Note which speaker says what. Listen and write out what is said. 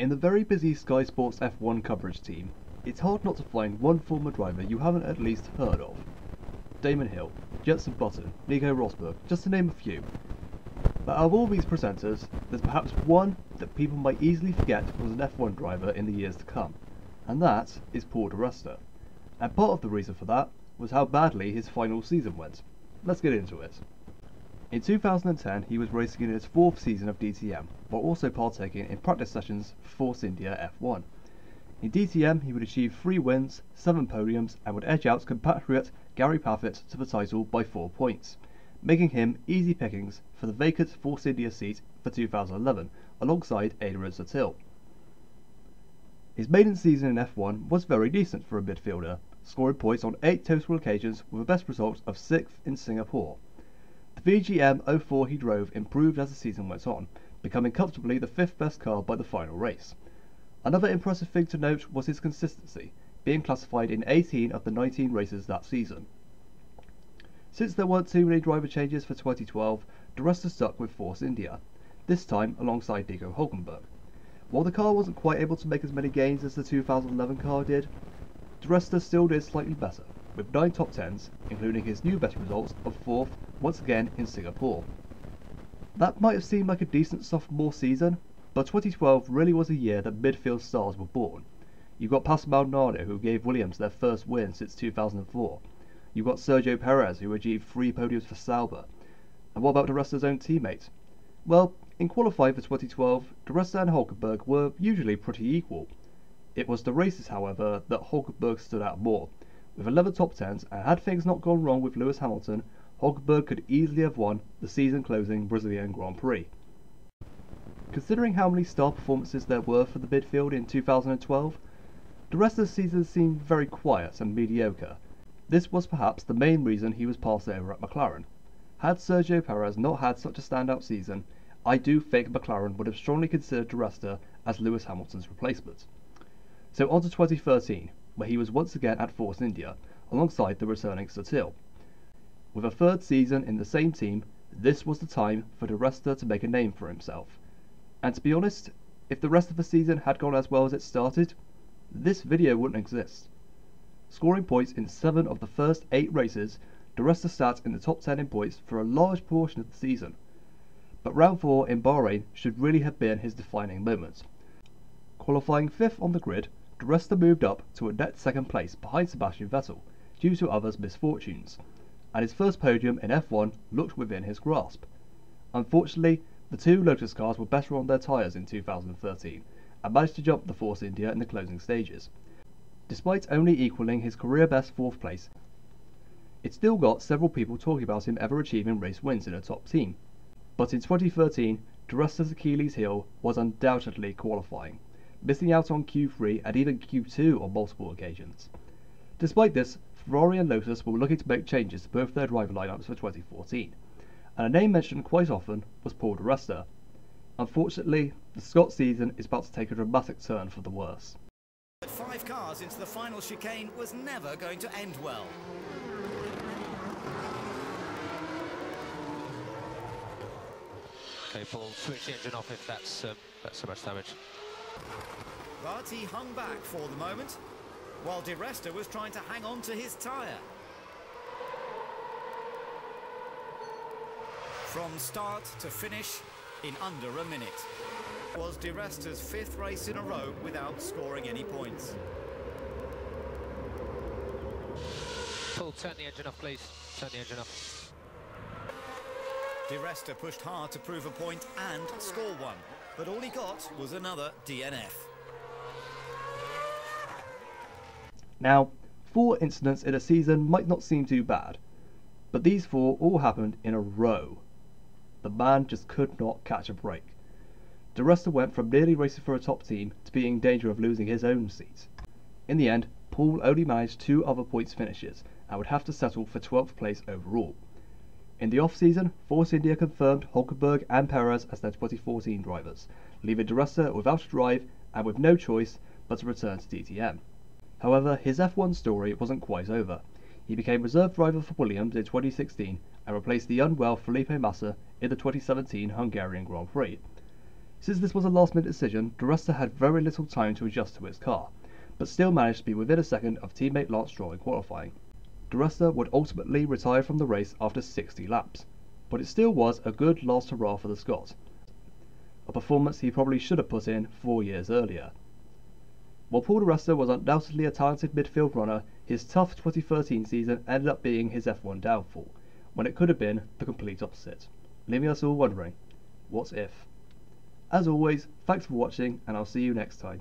Speaker 1: In the very busy Sky Sports F1 coverage team, it's hard not to find one former driver you haven't at least heard of. Damon Hill, Jenson Button, Nico Rosberg, just to name a few. But out of all these presenters, there's perhaps one that people might easily forget was an F1 driver in the years to come, and that is Paul di Resta. And part of the reason for that was how badly his final season went. Let's get into it. In 2010, he was racing in his fourth season of DTM, while also partaking in practice sessions for Force India F1. In DTM, he would achieve 3 wins, 7 podiums, and would edge out compatriot Gary Paffett to the title by 4 points, making him easy pickings for the vacant Force India seat for 2011, alongside Adrian Sutil. His maiden season in F1 was very decent for a midfielder, scoring points on 8 total occasions with a best result of 6th in Singapore. The VGM 04 he drove improved as the season went on, becoming comfortably the 5th best car by the final race. Another impressive thing to note was his consistency, being classified in 18 of the 19 races that season. Since there weren't too many driver changes for 2012, di Resta stuck with Force India, this time alongside Nico Hülkenberg. While the car wasn't quite able to make as many gains as the 2011 car did, di Resta still did slightly better, with 9 top 10s, including his new best results of 4th once again in Singapore. That might have seemed like a decent sophomore season, but 2012 really was a year that midfield stars were born. You got Pastor Maldonado, who gave Williams their first win since 2004. You got Sergio Perez, who achieved 3 podiums for Sauber. And what about di Resta's own teammate? Well, in qualifying for 2012, di Resta and Hülkenberg were usually pretty equal. It was the races, however, that Hülkenberg stood out more. With 11 top 10s, and had things not gone wrong with Lewis Hamilton, Hülkenberg could easily have won the season-closing Brazilian Grand Prix. Considering how many star performances there were for the midfield in 2012, di Resta's season seemed very quiet and mediocre. This was perhaps the main reason he was passed over at McLaren. Had Sergio Perez not had such a standout season, I do think McLaren would have strongly considered di Resta as Lewis Hamilton's replacement. So on to 2013, where he was once again at Force India, alongside the returning Sutil. With a 3rd season in the same team, this was the time for di Resta to make a name for himself. And to be honest, if the rest of the season had gone as well as it started, this video wouldn't exist. Scoring points in 7 of the first 8 races, di Resta sat in the top 10 in points for a large portion of the season. But round 4 in Bahrain should really have been his defining moment. Qualifying 5th on the grid, di Resta moved up to a net 2nd place behind Sebastian Vettel, due to others' misfortunes, and his first podium in F1 looked within his grasp. Unfortunately, the 2 Lotus cars were better on their tyres in 2013, and managed to jump the Force India in the closing stages. Despite only equalling his career best 4th place, it still got several people talking about him ever achieving race wins in a top team. But in 2013, di Resta's Achilles heel was undoubtedly qualifying, missing out on Q3 and even Q2 on multiple occasions. Despite this, Ferrari and Lotus were looking to make changes to both their driver lineups for 2014, and a name mentioned quite often was Paul di Resta. Unfortunately, the Scott season is about to take a dramatic turn for the worse.
Speaker 2: But 5 cars into the final chicane was never going to end well.
Speaker 3: Okay, Paul, switch the engine off if that's so much damage.
Speaker 2: But he hung back for the moment, while di Resta was trying to hang on to his tyre. From start to finish in under a minute. Was di Resta's 5th race in a row without scoring any points.
Speaker 3: Paul, turn the engine off, please. Turn the engine off.
Speaker 2: Di Resta pushed hard to prove a point and score one, but all he got was another DNF.
Speaker 1: Now, 4 incidents in a season might not seem too bad, but these 4 all happened in a row. The man just could not catch a break. Di Resta went from nearly racing for a top team to being in danger of losing his own seat. In the end, Paul only managed 2 other points finishes and would have to settle for 12th place overall. In the off-season, Force India confirmed Hülkenberg and Perez as their 2014 drivers, leaving di Resta without a drive and with no choice but to return to DTM. However, his F1 story wasn't quite over. He became reserve driver for Williams in 2016 and replaced the unwell Felipe Massa in the 2017 Hungarian Grand Prix. Since this was a last-minute decision, Resta had very little time to adjust to his car, but still managed to be within a second of teammate Lance Stroll in qualifying. Resta would ultimately retire from the race after 60 laps, but it still was a good last hurrah for the Scot, a performance he probably should have put in 4 years earlier. While Paul di Resta was undoubtedly a talented midfield runner, his tough 2013 season ended up being his F1 downfall, when it could have been the complete opposite, leaving us all wondering, what if? As always, thanks for watching, and I'll see you next time.